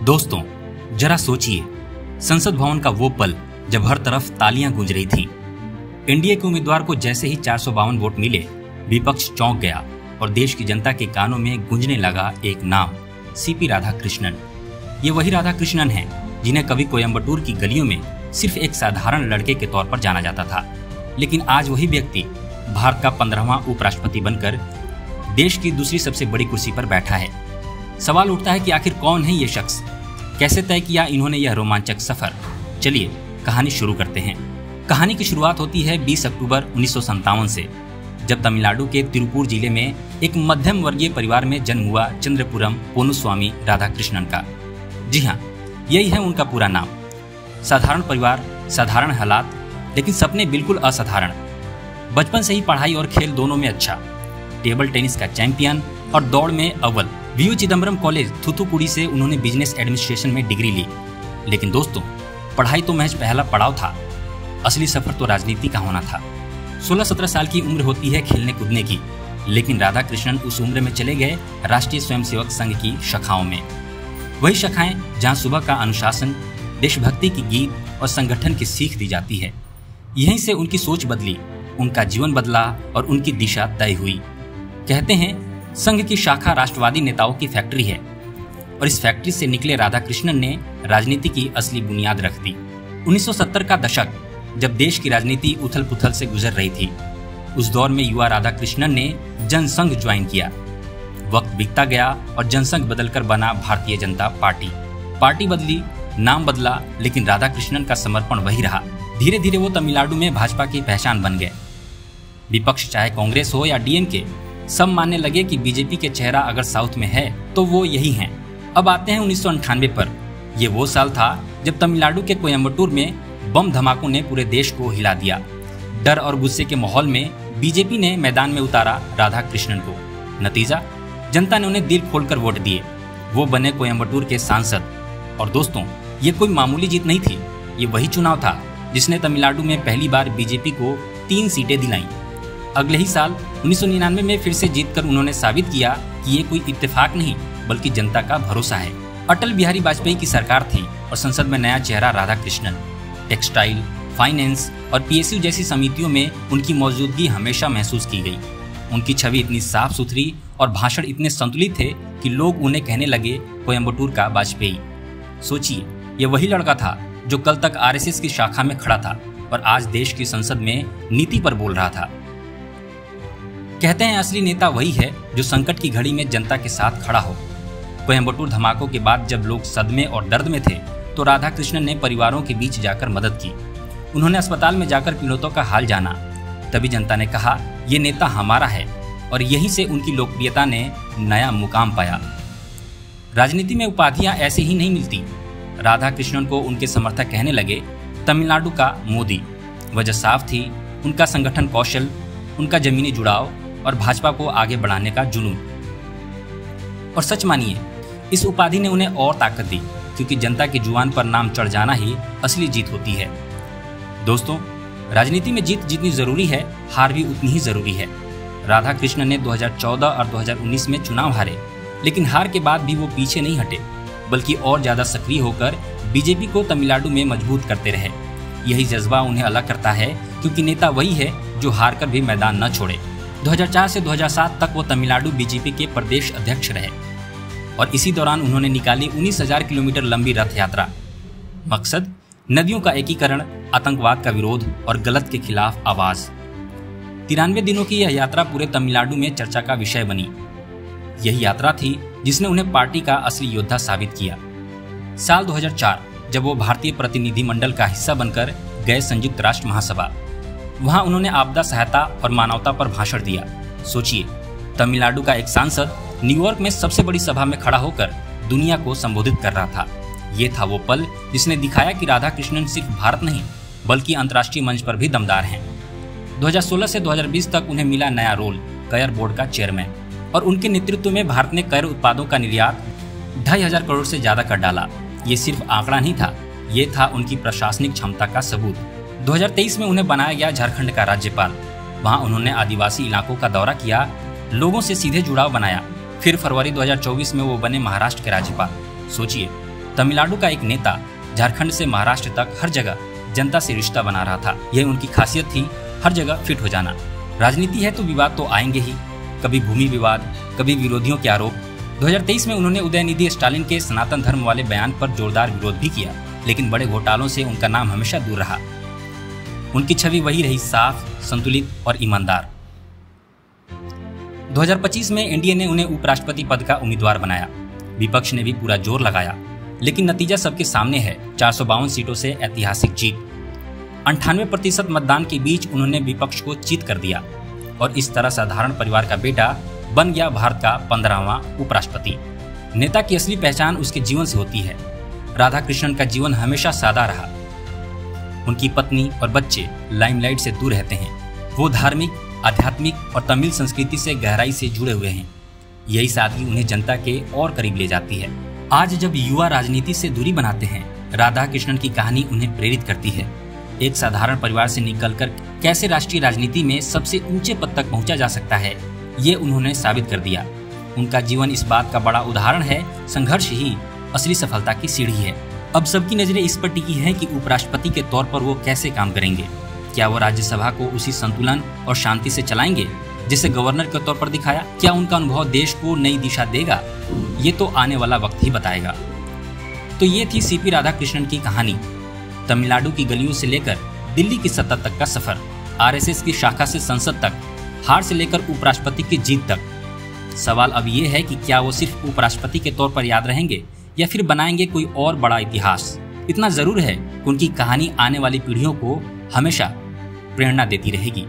दोस्तों, जरा सोचिए, संसद भवन का वो पल जब हर तरफ तालियां गूंज रही थी। एनडीए के उम्मीदवार को जैसे ही 452 वोट मिले, विपक्ष चौंक गया और देश की जनता के कानों में गूंजने लगा एक नाम, सीपी राधाकृष्णन। ये वही राधाकृष्णन हैं जिन्हें कभी कोयम्बटूर की गलियों में सिर्फ एक साधारण लड़के के तौर पर जाना जाता था, लेकिन आज वही व्यक्ति भारत का 15वां उपराष्ट्रपति बनकर देश की दूसरी सबसे बड़ी कुर्सी पर बैठा है। सवाल उठता है कि आखिर कौन है ये शख्स, कैसे तय किया इन्होंने यह रोमांचक सफर। चलिए कहानी शुरू करते हैं। कहानी की शुरुआत होती है 20 अक्टूबर 1957 से, जब तमिलनाडु के तिरुपुर जिले में एक मध्यम वर्गीय परिवार में जन्म हुआ चंद्रपुरम पोनुस्वामी राधाकृष्णन का। जी हाँ, यही है उनका पूरा नाम। साधारण परिवार, साधारण हालात, लेकिन सपने बिल्कुल असाधारण। बचपन से ही पढ़ाई और खेल दोनों में अच्छा, टेबल टेनिस का चैंपियन और दौड़ में अव्वल। वीयू चिदम्बरम कॉलेज थूथुकुडी से उन्होंने बिजनेस एडमिनिस्ट्रेशन में डिग्री ली। लेकिन दोस्तों, पढ़ाई तो महज पहला पड़ाव था, असली सफर तो राजनीति का होना था। 16-17 साल की उम्र होती है खेलने कूदने की, लेकिन राधाकृष्णन उस उम्र में चले गए राष्ट्रीय स्वयंसेवक संघ की शाखाओं में। वही शाखाएं जहां सुबह का अनुशासन, देशभक्ति की गीत और संगठन की सीख दी जाती है। यहीं से उनकी सोच बदली, उनका जीवन बदला और उनकी दिशा तय हुई। कहते हैं संघ की शाखा राष्ट्रवादी नेताओं की फैक्ट्री है, और इस फैक्ट्री से निकले राधाकृष्णन ने राजनीति की असली बुनियाद रख दी। 1970 का दशक, जब देश की राजनीति उथल पुथल से गुजर रही थी, उस दौर में युवा राधाकृष्णन ने जनसंघ ज्वाइन किया। वक्त बीतता गया और जनसंघ बदलकर बना भारतीय जनता पार्टी। पार्टी बदली, नाम बदला, लेकिन राधाकृष्णन का समर्पण वही रहा। धीरे धीरे वो तमिलनाडु में भाजपा की पहचान बन गए। विपक्ष चाहे कांग्रेस हो या डीएमके, सब मानने लगे कि बीजेपी के चेहरा अगर साउथ में है तो वो यही हैं। अब आते हैं 1998 पर। ये वो साल था जब तमिलनाडु के कोयम्बटूर में बम धमाकों ने पूरे देश को हिला दिया। डर और गुस्से के माहौल में बीजेपी ने मैदान में उतारा राधाकृष्णन को। नतीजा, जनता ने उन्हें दिल खोलकर वोट दिए। वो बने कोयम्बटूर के सांसद। और दोस्तों, ये कोई मामूली जीत नहीं थी, ये वही चुनाव था जिसने तमिलनाडु में पहली बार बीजेपी को 3 सीटें दिलाईं। अगले ही साल 1999 में फिर से जीतकर उन्होंने साबित किया कि ये कोई इत्तेफाक नहीं बल्कि जनता का भरोसा है। अटल बिहारी वाजपेयी की सरकार थी और संसद में नया चेहरा राधाकृष्णन। टेक्सटाइल, फाइनेंस और पीएसयू जैसी समितियों में उनकी मौजूदगी हमेशा महसूस की गई। उनकी छवि इतनी साफ सुथरी और भाषण इतने संतुलित थे कि लोग उन्हें कहने लगे कोयम्बटूर का वाजपेयी। सोचिए, ये वही लड़का था जो कल तक आरएसएस की शाखा में खड़ा था और आज देश की संसद में नीति पर बोल रहा था। कहते हैं असली नेता वही है जो संकट की घड़ी में जनता के साथ खड़ा हो। कोयम्बटूर धमाकों के बाद जब लोग सदमे और दर्द में थे, तो राधाकृष्णन ने परिवारों के बीच जाकर मदद की। उन्होंने अस्पताल में जाकर पीड़ितों का हाल जाना। तभी जनता ने कहा, ये नेता हमारा है, और यहीं से उनकी लोकप्रियता ने नया मुकाम पाया। राजनीति में उपाधियां ऐसे ही नहीं मिलती। राधाकृष्णन को उनके समर्थक कहने लगे तमिलनाडु का मोदी। वजह साफ थी, उनका संगठन कौशल, उनका जमीनी जुड़ाव और भाजपा को आगे बढ़ाने का जुनून। और सच मानिए, इस उपाधि ने उन्हें और ताकत दी, क्योंकि जनता की जुबान पर नाम चढ़ जाना ही असली जीत होती है। दोस्तों, राजनीति में जीत जितनी जरूरी है, हार भी उतनी ही जरूरी है। राधाकृष्णन ने 2014 और 2019 में चुनाव हारे, लेकिन हार के बाद भी वो पीछे नहीं हटे, बल्कि और ज्यादा सक्रिय होकर बीजेपी को तमिलनाडु में मजबूत करते रहे। यही जज्बा उन्हें अलग करता है, क्योंकि नेता वही है जो हार कर भी मैदान न छोड़े। 2004 से 2007 तक वो तमिलनाडु बीजेपी के प्रदेश अध्यक्ष रहे, और इसी दौरान उन्होंने निकाली 19,000 किलोमीटर लंबी रथ यात्रा। मकसद, नदियों का एकीकरण, आतंकवाद का विरोध और गलत के खिलाफ आवाज। 93 दिनों की यह यात्रा पूरे तमिलनाडु में चर्चा का विषय बनी। यही यात्रा थी जिसने उन्हें पार्टी का असली योद्धा साबित किया। साल 2004, जब वो भारतीय प्रतिनिधिमंडल का हिस्सा बनकर गए संयुक्त राष्ट्र महासभा, वहां उन्होंने आपदा सहायता और मानवता पर भाषण दिया। सोचिए, तमिलनाडु का एक सांसद न्यूयॉर्क में सबसे बड़ी सभा में खड़ा होकर दुनिया को संबोधित कर रहा था। ये था वो पल जिसने दिखाया कि राधाकृष्णन सिर्फ भारत नहीं बल्कि अंतर्राष्ट्रीय मंच पर भी दमदार हैं। 2016 से 2020 तक उन्हें मिला नया रोल, कयर बोर्ड का चेयरमैन, और उनके नेतृत्व में भारत ने कयर उत्पादों का निर्यात 2,500 करोड़ से ज्यादा कर डाला। ये सिर्फ आंकड़ा नहीं था, ये था उनकी प्रशासनिक क्षमता का सबूत। 2023 में उन्हें बनाया गया झारखंड का राज्यपाल। वहां उन्होंने आदिवासी इलाकों का दौरा किया, लोगों से सीधे जुड़ाव बनाया। फिर फरवरी 2024 में वो बने महाराष्ट्र के राज्यपाल। सोचिए, तमिलनाडु का एक नेता झारखंड से महाराष्ट्र तक हर जगह जनता से रिश्ता बना रहा था। यह उनकी खासियत थी, हर जगह फिट हो जाना। राजनीति है तो विवाद तो आएंगे ही, कभी भूमि विवाद, कभी विरोधियों के आरोप। 2023 में उन्होंने उदयनिधि स्टालिन के सनातन धर्म वाले बयान पर जोरदार विरोध भी किया, लेकिन बड़े घोटालों से उनका नाम हमेशा दूर रहा। उनकी छवि वही रही, साफ, संतुलित और ईमानदार। 2025 में एनडीए ने उन्हें उपराष्ट्रपति पद का उम्मीदवार बनाया। विपक्ष ने भी पूरा जोर लगाया, लेकिन नतीजा सबके सामने है। 452 सीटों से ऐतिहासिक जीत। 98% मतदान के बीच उन्होंने विपक्ष को चित कर दिया और इस तरह साधारण परिवार का बेटा बन गया भारत का 15वां उपराष्ट्रपति। नेता की असली पहचान उसके जीवन से होती है। राधा कृष्णन का जीवन हमेशा सादा रहा। उनकी पत्नी और बच्चे लाइमलाइट से दूर रहते हैं। वो धार्मिक, आध्यात्मिक और तमिल संस्कृति से गहराई से जुड़े हुए हैं। यही सादगी उन्हें जनता के और करीब ले जाती है। आज जब युवा राजनीति से दूरी बनाते हैं, राधा कृष्णन की कहानी उन्हें प्रेरित करती है। एक साधारण परिवार से निकलकर कैसे राष्ट्रीय राजनीति में सबसे ऊंचे पद तक पहुंचा जा सकता है, ये उन्होंने साबित कर दिया। उनका जीवन इस बात का बड़ा उदाहरण है, संघर्ष ही असली सफलता की सीढ़ी है। अब सबकी नजरें इस पर टिकी हैं कि उपराष्ट्रपति के तौर पर वो कैसे काम करेंगे। क्या वो राज्यसभा को उसी संतुलन और शांति से चलाएंगे जिसे गवर्नर के तौर पर दिखाया? क्या उनका अनुभव देश को नई दिशा देगा? ये तो आने वाला वक्त ही बताएगा। तो ये थी सीपी राधाकृष्णन की कहानी। तमिलनाडु की गलियों से लेकर दिल्ली की सत्ता तक का सफर, आरएसएस की शाखा से संसद तक, हार से लेकर उपराष्ट्रपति की जीत तक। सवाल अब ये है कि क्या वो सिर्फ उपराष्ट्रपति के तौर पर याद रहेंगे या फिर बनाएंगे कोई और बड़ा इतिहास। इतना जरूर है कि उनकी कहानी आने वाली पीढ़ियों को हमेशा प्रेरणा देती रहेगी।